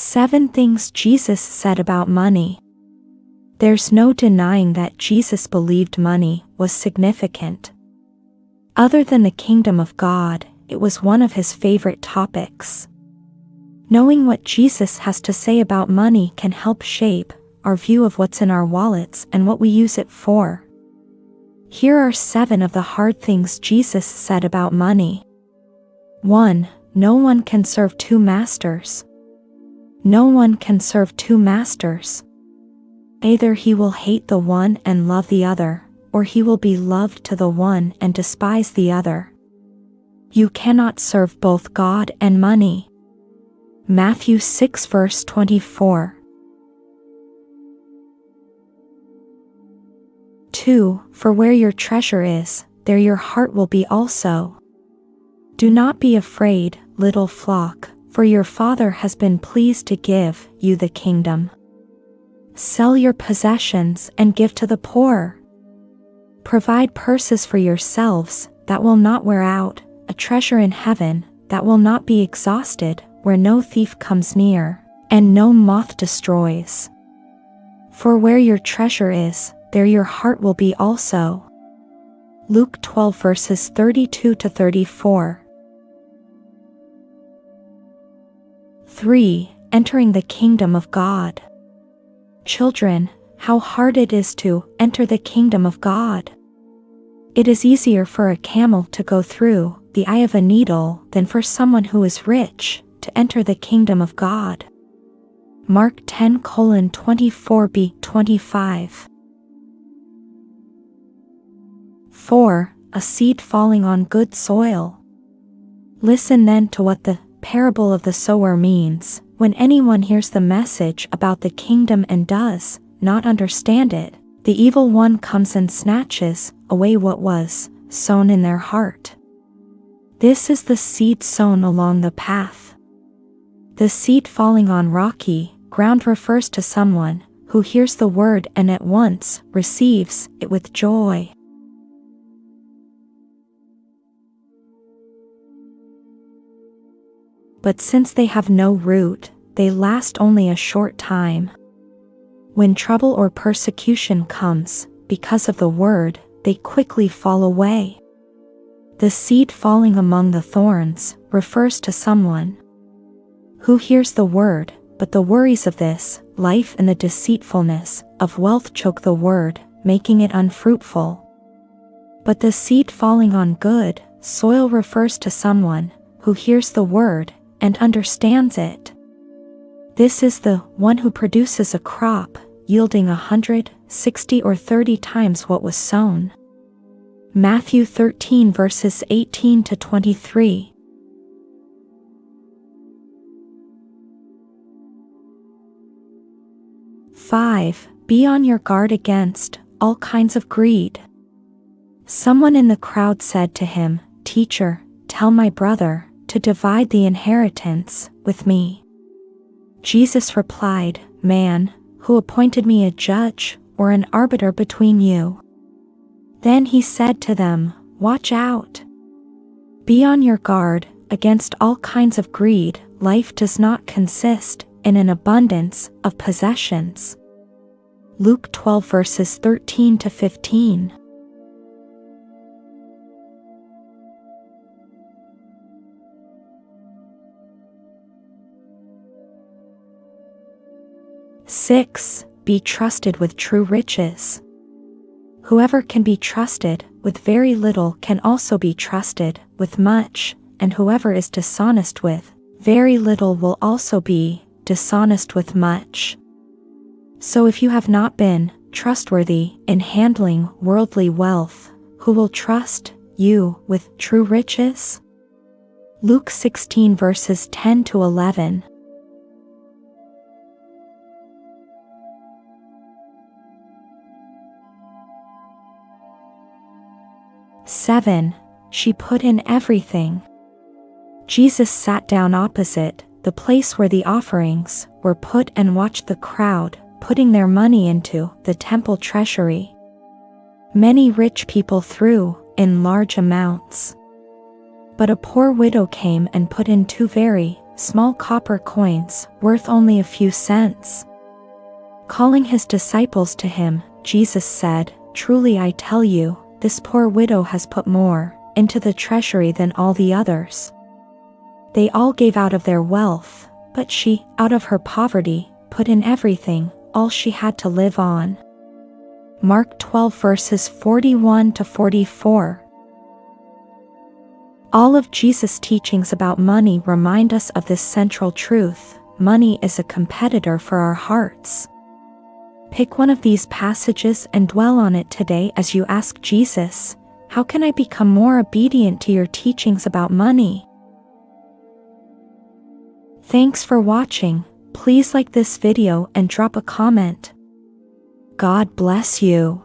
7 things Jesus said about money. There's no denying that Jesus believed money was significant. Other than the kingdom of God, it was one of his favorite topics. Knowing what Jesus has to say about money can help shape our view of what's in our wallets and what we use it for. Here are 7 of the hard things Jesus said about money. 1. No one can serve 2 masters. No one can serve 2 masters. Either he will hate the one and love the other, or he will be loved to the one and despise the other. You cannot serve both God and money. Matthew 6 verse 24. 2. For where your treasure is, there your heart will be also. Do not be afraid, little flock, for your Father has been pleased to give you the kingdom. Sell your possessions and give to the poor. Provide purses for yourselves that will not wear out, a treasure in heaven that will not be exhausted, where no thief comes near, and no moth destroys. For where your treasure is, there your heart will be also. Luke 12 verses 32 to 34. 3. Entering the kingdom of God. Children, how hard it is to enter the kingdom of God. It is easier for a camel to go through the eye of a needle than for someone who is rich to enter the kingdom of God. Mark 10:24b-25. 4. A seed falling on good soil. Listen then to what the parable of the sower means. When anyone hears the message about the kingdom and does not understand it, the evil one comes and snatches away what was sown in their heart. This is the seed sown along the path. The seed falling on rocky ground refers to someone who hears the word and at once receives it with joy. But since they have no root, they last only a short time. When trouble or persecution comes, because of the word, they quickly fall away. The seed falling among the thorns refers to someone who hears the word, but the worries of this life and the deceitfulness of wealth choke the word, making it unfruitful. But the seed falling on good soil refers to someone who hears the word and understands it. This is the one who produces a crop, yielding 100, 60 or 30 times what was sown. Matthew 13 verses 18 to 23. 5. Be on your guard against all kinds of greed. Someone in the crowd said to him, "Teacher, tell my brother to divide the inheritance with me." Jesus replied, "Man, who appointed me a judge or an arbiter between you?" Then he said to them, "Watch out. Be on your guard against all kinds of greed. Life does not consist in an abundance of possessions." Luke 12 verses 13 to 15. 6. Be trusted with true riches. Whoever can be trusted with very little can also be trusted with much, and whoever is dishonest with very little will also be dishonest with much. So if you have not been trustworthy in handling worldly wealth, who will trust you with true riches? Luke 16 verses 10 to 11. 7. She put in everything. Jesus sat down opposite the place where the offerings were put and watched the crowd putting their money into the temple treasury. Many rich people threw in large amounts. But a poor widow came and put in 2 very small copper coins, worth only a few cents. Calling his disciples to him, Jesus said, "Truly I tell you, this poor widow has put more into the treasury than all the others. They all gave out of their wealth, but she, out of her poverty, put in everything, all she had to live on." Mark 12 verses 41 to 44. All of Jesus' teachings about money remind us of this central truth: money is a competitor for our hearts. Pick one of these passages and dwell on it today as you ask Jesus, "How can I become more obedient to your teachings about money?" Thanks for watching. Please like this video and drop a comment. God bless you.